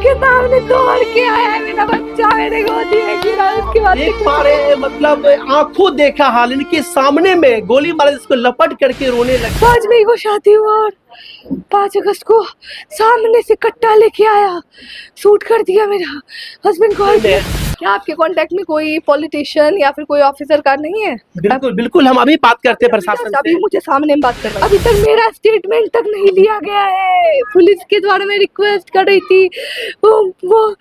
आपके सामने दौड़ के आया है मेरा बच्चा, मेरे गोदी में गिरा, उसके बाद देख पा रहे हैं, मतलब आंखों देखा हाल, इनके सामने में गोली मारे, इसको लपट करके रोने लगे। 5 मई को शादी हुआ और 5 अगस्त को सामने से कट्टा लेके आया, शूट कर दिया मेरा हस्बैंड को। क्या आपके कांटेक्ट में कोई पॉलिटिशियन या फिर कोई ऑफिसर का नहीं है? बिल्कुल बिल्कुल, हम अभी बात करते हैं प्रशासन अभी से। मुझे सामने में बात कर रहा है। अभी तक मेरा स्टेटमेंट तक नहीं लिया गया है। पुलिस के द्वारा मैं रिक्वेस्ट कर रही थी, वो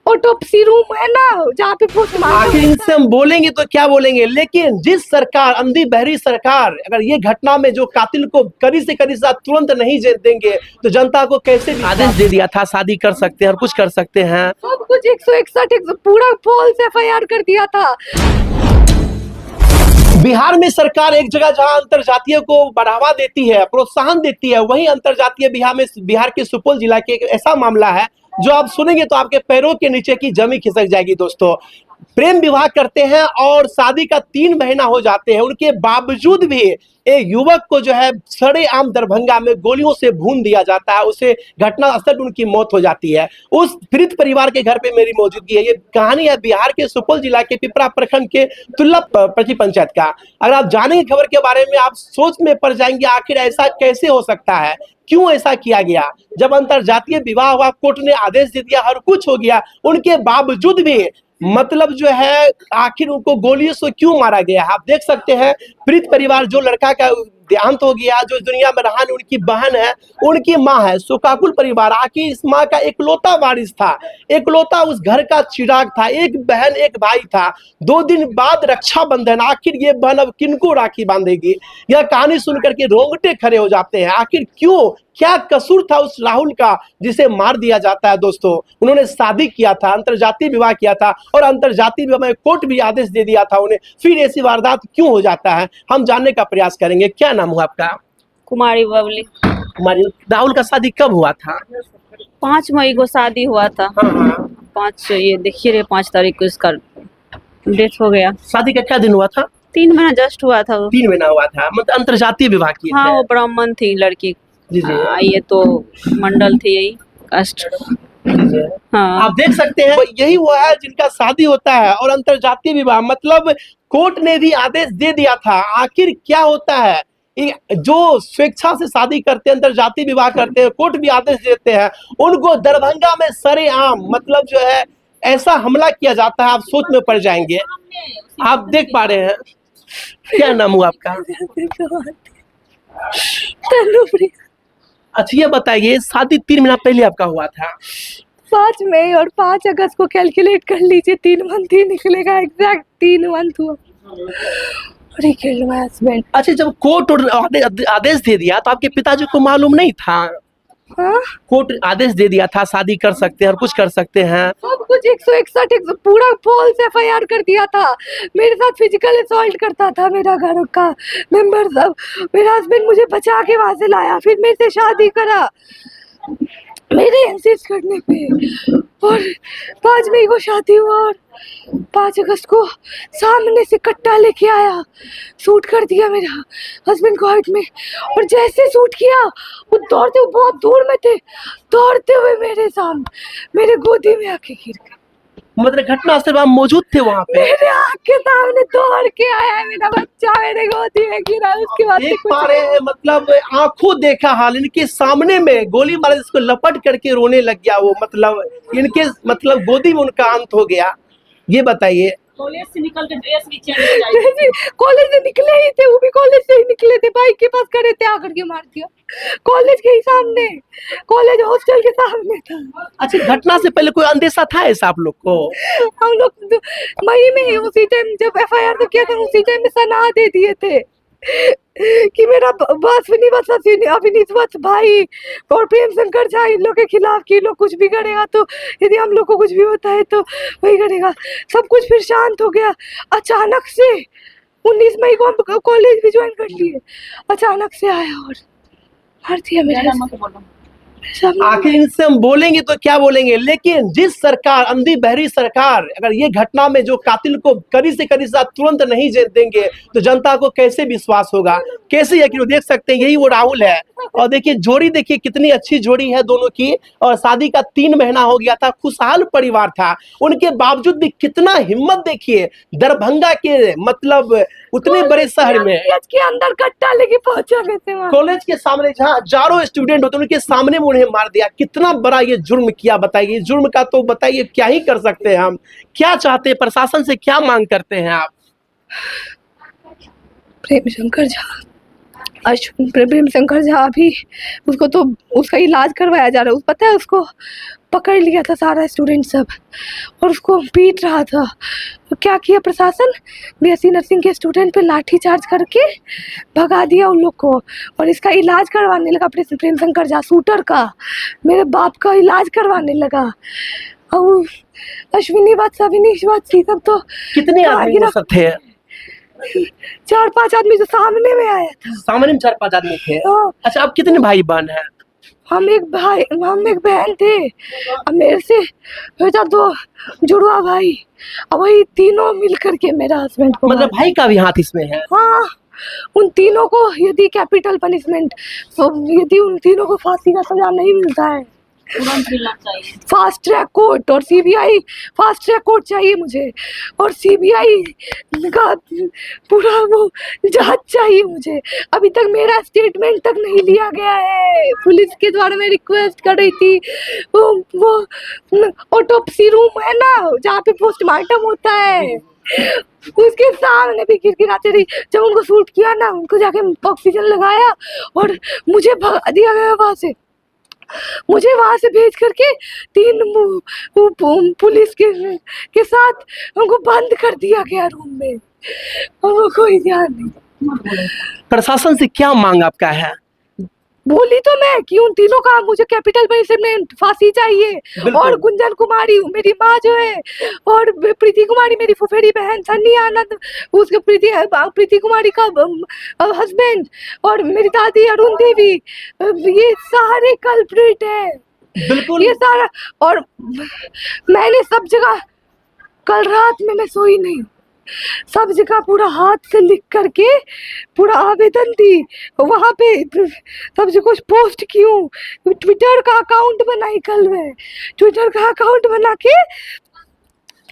ऑटोप्सी रूम है ना जहाँ पे पोस्टमार्टम। आखिर इनसे हम बोलेंगे तो क्या बोलेंगे, लेकिन जिस सरकार, अंधी बहरी सरकार, अगर ये घटना में जो कातिल को कड़ी से कड़ी सजा तुरंत नहीं देंगे तो जनता को कैसे आदेश दे दिया था शादी कर सकते हैं और कुछ कर सकते हैं, सब कुछ 161 पूरा फॉल्स FIR कर दिया था। बिहार में सरकार एक जगह जहां अंतरजातीय को बढ़ावा देती है, प्रोत्साहन देती है, वहीं अंतरजातीय बिहार के सुपौल जिला के एक ऐसा मामला है जो आप सुनेंगे तो आपके पैरों के नीचे की जमीन खिसक जाएगी। दोस्तों, प्रेम विवाह करते हैं और शादी का 3 महीना हो जाते हैं, उनके बावजूद भी एक युवक को जो है सरेआम दरभंगा में गोलियों से भून दिया जाता है, उसे घटनास्थल पर उनकी मौत हो जाती है। उस पीड़ित परिवार के घर पे मेरी मौजूदगी है। ये कहानी है बिहार के सुपौल जिला के पिपरा प्रखंड के तुल्ला प्रति पंचायत का। अगर आप जानेंगे खबर के बारे में, आप सोच में पड़ जाएंगे आखिर ऐसा कैसे हो सकता है, क्यों ऐसा किया गया। जब अंतरजातीय विवाह हुआ, कोर्ट ने आदेश दे दिया, हर कुछ हो गया, उनके बावजूद भी मतलब जो है आखिर उनको गोलियों से क्यों मारा गया। आप देख सकते हैं पीड़ित परिवार, जो लड़का का देहांत हो गया, जो दुनिया में रहा, उनकी बहन है, उनकी माँ है, शोकाकुल परिवार। आखिर इस माँ का इकलौता वारिस था, इकलौता उस घर का चिराग था, एक बहन एक भाई था। 2 दिन बाद रक्षाबंधन, आखिर ये बहन अब किनको राखी बांधेगी। यह कहानी सुनकर के रोंगटे खड़े हो जाते हैं। आखिर क्यों, क्या कसूर था उस राहुल का जिसे मार दिया जाता है। दोस्तों, उन्होंने शादी किया था, अंतरजातीय विवाह किया था और अंतरजातीय विवाह में कोर्ट भी आदेश दे दिया था उन्हें, फिर ऐसी वारदात क्यों हो जाता है, हम जानने का प्रयास करेंगे। क्या नाम हुआ आपका? कुमारी बबली। कुमारी, राहुल का शादी कब हुआ था? 5 मई को शादी हुआ था। हाँ। 5 ये देखिए रे 5 तारीख को इसका डेथ हो गया। शादी का क्या दिन हुआ था? 3 महीना जस्ट हुआ था वो। 3 महीना हुआ था, मतलब अंतरजातीय विवाह किए हाँ, थे। वो ब्राह्मण थी लड़की। जी जी। ये तो मंडल थी, यही कास्ट। हाँ, आप देख सकते हैं यही वो है जिनका शादी होता है और अंतरजातीय विवाह, मतलब कोर्ट ने भी आदेश दे दिया था। आखिर क्या होता है, जो स्वेच्छा से शादी करते हैं, अंतरजातीय विवाह करते हैं, कोर्ट भी आदेश देते हैं, उनको दरभंगा में सरेआम मतलब जो है ऐसा हमला किया जाता है, आप सोच में पड़ जाएंगे। आप देख पा रहे हैं। क्या नाम हुआ आपका? अच्छा, ये बताइए, शादी 3 महीना पहले आपका हुआ था? 5 मई और 5 अगस्त को कैलकुलेट कर लीजिए, 3 मंथ ही निकलेगा, एग्जैक्ट 3 मंथ हुआ। हस्बैंड। अच्छा, जब कोर्ट आदेश दे दिया तो आपके पिताजी को मालूम नहीं था? हाँ? कोर्ट आदेश दे दिया था शादी कर सकते हैं और कुछ कर सकते हैं, सब कुछ 161 पूरा फॉल्स FIR कर दिया था। मेरे साथ फिजिकल असॉल्ट करता था, मेरा घर का मेंबर सब। मेरा हस्बैंड मुझे बचा के वहां से लाया, फिर मेरे से शादी करा मेरे इंसिस्ट करने पे। और 5 मई को शादी हुआ और 5 अगस्त को सामने से कट्टा लेके आया, शूट कर दिया मेरा हस्बैंड को हार्ट में। और जैसे शूट किया, वो दौड़ते हुए, बहुत दूर में थे, दौड़ते हुए मेरे सामने मेरे गोदी में आके गिर गए। मतलब घटनास्थल पर आप मौजूद थे वहाँ पे? मेरे आँख के सामने दौड़ के आया है मेरा बच्चा, मेरे गोदी में गिरा, उसके बाद देख पा रहे हैं, मतलब आंखों देखा हाल, इनके सामने में गोली मारे, इसको लपट करके रोने लग गया वो, मतलब इनके मतलब गोदी में उनका अंत हो गया। ये बताइए, कॉलेज से निकल के ड्रेस भी चेंज हो जाएगी। कॉलेज से निकले ही थे, वो भी कॉलेज से ही निकले थे, बाइक के पास खड़े थे, आकर के मार दिया कॉलेज के ही सामने, कॉलेज हॉस्टल के सामने था। अच्छा, घटना से पहले कोई अंदेशा था ऐसा आप लोग को? हम लोग मई में उसी टाइम जब FIR तो किया था, उसी टाइम में सलाह दे दिए थे कि मेरा अभिनीत वत्स भाई और प्रेम शंकर झा इन लोग के खिलाफ, कि लोग कुछ भी करेगा तो, यदि हम लोग को कुछ भी होता है तो वही करेगा। सब कुछ फिर शांत हो गया। अचानक से 19 मई को हम कॉलेज भी ज्वाइन कर लिए, अचानक से आया और मार दिया मेरा। आखिर इनसे हम बोलेंगे तो क्या बोलेंगे, लेकिन जिस सरकार, अंधी बहरी सरकार, अगर ये घटना में जो कातिल को कड़ी से कड़ी सजा तुरंत नहीं देंगे तो जनता को कैसे विश्वास होगा, कैसे यकीन। देख सकते हैं यही वो राहुल है, और देखिए जोड़ी, देखिए कितनी अच्छी जोड़ी है दोनों की, और शादी का 3 महीना हो गया था, खुशहाल परिवार था, उनके बावजूद भी कितना हिम्मत, देखिए दरभंगा के मतलब उतने बड़े शहर में के अंदर कट्टा लेके पहुंचा कैसे वहां? कॉलेज के सामने जहाँ हजारों स्टूडेंट होते हैं उनके सामने में उन्हें मार दिया। कितना बड़ा ये जुर्म किया, बताइए। जुर्म का तो बताइए क्या ही कर सकते हैं हम, क्या चाहते हैं, प्रशासन से क्या मांग करते हैं आप? प्रेम शंकर झा, प्रेम शंकर झा अभी उसको तो उसका इलाज करवाया जा रहा है। पता है उसको पकड़ लिया था सारा स्टूडेंट सब और उसको पीट रहा था। तो क्या किया प्रशासन, बीएससी नर्सिंग के स्टूडेंट पे लाठी चार्ज करके भगा दिया उन लोग को, और इसका इलाज करवाने लगा प्रेम शंकर झा, शूटर का, मेरे बाप का इलाज करवाने लगा। और अश्विनी बात, अविनीश बात, सब तो कितने आदमी वो सब थे? 4-5 आदमी जो सामने में आया था। सामने में 4-5 आदमी थे। हाँ। अच्छा, आप कितने भाई बहन हैं? हम एक बहन थे, अब मेरे से बेटा 2 जुड़वा भाई, अब वही तीनों मिल करके मेरा हस्बैंड को मतलब भाई का भी हाथ इसमें है? हाँ, उन तीनों को यदि कैपिटल पनिशमेंट, तो यदि उन तीनों को फांसी का सजा नहीं मिलता है, तुरंत मिलना चाहिए। फास्ट ट्रैक कोर्ट और सीबीआई, फास्ट ट्रैक कोर्ट चाहिए मुझे, और सीबीआई का पूरा वो जांच चाहिए मुझे। अभी तक मेरा स्टेटमेंट तक नहीं लिया गया है। पुलिस के द्वारा मैं रिक्वेस्ट कर रही थी, वो ऑटोप्सी रूम है ना जहाँ पे पोस्टमार्टम होता है, उसके सामने भी गिड़गिड़ाते रही। जब उनको शूट किया ना, उनको जाके ऑक्सीजन लगाया और मुझे भगा दिया गया वहां से। मुझे वहां से भेज करके 3 पुलिस के साथ उनको बंद कर दिया गया रूम में, और वो कोई ध्यान नहीं। प्रशासन से क्या मांग आपका है? बोली तो मैं कि उन तीनों का मुझे कैपिटल पनिशमेंट, फांसी चाहिए, और गुंजन कुमारी मेरी माँ जो है, और प्रीति कुमारी मेरी फुफेरी बहन, सन्नी आनंद उसके प्रीति कुमारी का हस्बैंड, और मेरी दादी अरुण देवी, ये सारे कल्प्रिट है। बिल्कुल ये सारा, और मैंने सब जगह, कल रात में मैं सोई नहीं, सब जगह पूरा हाथ से लिख करके पूरा आवेदन दी, वहाँ पे सब जगह कुछ पोस्ट की हूँ, ट्विटर का अकाउंट बनाई, कल मैं ट्विटर का अकाउंट बना के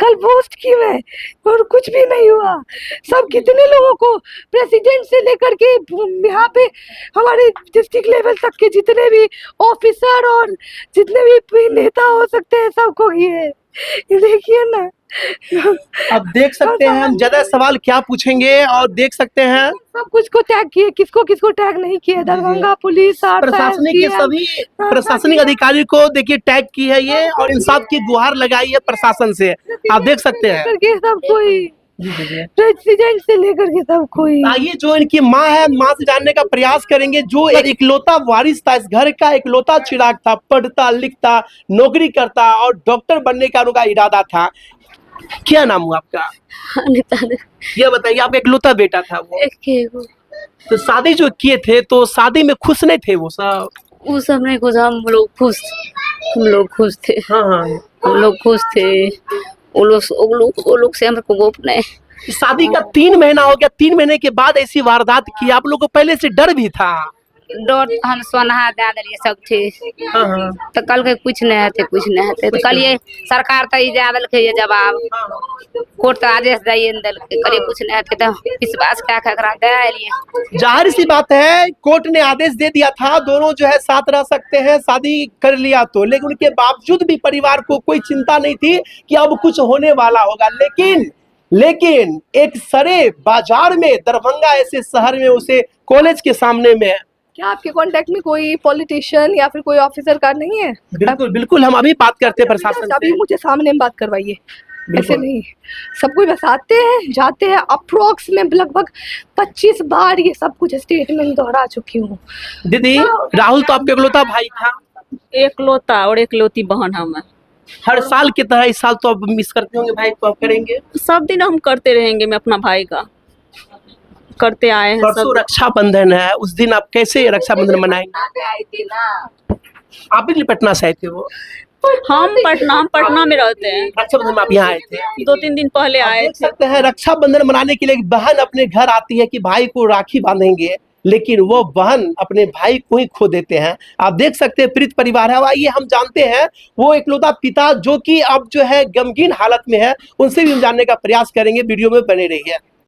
कल पोस्ट की मैं, और कुछ भी नहीं हुआ। सब कितने लोगों को, प्रेसिडेंट से लेकर के यहाँ पे हमारे डिस्ट्रिक्ट लेवल तक के जितने भी ऑफिसर और जितने भी नेता हो सकते हैं सबको ये देखिए ना। अब देख सकते हैं हम ज्यादा सवाल क्या पूछेंगे, और देख सकते हैं सब कुछ को टैग किए, किसको किसको टैग नहीं किए, दरभंगा पुलिस, प्रशासनिक के सभी प्रशासनिक अधिकारी को देखिए टैग की है ये, और इंसाफ की गुहार लगाई है प्रशासन से। आप देख सकते हैं सब कोई, प्रेसिडेंट से लेकर के सब कोई। आइए, जो इनकी माँ है, माँ से जानने का प्रयास करेंगे। जो एक इकलौता वारिस था, इस घर का इकलौता चिराग था, पढ़ता लिखता, नौकरी करता और डॉक्टर बनने का उनका इरादा था। क्या नाम हुआ आपका? अनिता। ये बताइए, आपका इकलौता बेटा था वो, तो शादी जो किए थे तो शादी में खुश नहीं थे वो सब? वो सब नहीं खुश, हम लोग खुश थे। हाँ हाँ, हम लोग खुश थे। वो लोग से हमको गोप नहीं। शादी का 3 महीना हो गया, 3 महीने के बाद ऐसी वारदात की, आप लोग को पहले से डर भी था? डर हम सोना दे दिए सब थे। हाँ हाँ, तो कल के कुछ नहीं थे, तो कल ये सरकार तो दे दिल के ये जवाब, कोर्ट तो आदेश दिए दल के, कल कुछ नहीं थे, तो विश्वास क्या खरा दे। जाहिर सी बात है, कोर्ट ने आदेश दे दिया था, दोनों जो है साथ रह सकते हैं, शादी कर लिया तो, लेकिन उनके बावजूद भी परिवार को कोई चिंता नहीं थी कि अब कुछ होने वाला होगा। लेकिन एक सरे बाजार में, दरभंगा ऐसे शहर में, उसे कॉलेज के सामने में, क्या आपके कांटेक्ट में कोई पॉलिटिशियन या फिर कोई ऑफिसर का नहीं है? बिल्कुल हम अभी बात करते हैं प्रशासन से। अभी मुझे सामने में बात करवाइए, ऐसे नहीं। सब कोई बस आते हैं जाते हैं, अप्रोक्स में लगभग 25 बार ये सब कुछ स्टेटमेंट दोहरा चुकी हूँ। दीदी, राहुल तो आपके इकलौता भाई था? एकलौता और एकलौती बहन हम। हर साल की तरह इस साल तो अब मिस करते होंगे भाई को, आप करेंगे? सब दिन हम करते रहेंगे, मैं अपना भाई का करते आए हैं। परसों रक्षाबंधन है, उस दिन आप कैसे रक्षाबंधन मनाएंगे? आप भी पटना से आए थे वो? हम पटना में रहते हैं। रक्षाबंधन में आप यहाँ आए थे? 2-3 दिन पहले आप आए देख थे। सकते हैं रक्षाबंधन मनाने के लिए एक बहन अपने घर आती है कि भाई को राखी बांधेंगे, लेकिन वो बहन अपने भाई को ही खो देते हैं। आप देख सकते हैं पीड़ित परिवार है। आइए हम जानते हैं वो इकलौता पिता जो कि अब जो है गमगीन हालत में है, उनसे भी हम जानने का प्रयास करेंगे। वीडियो में बने रहिए।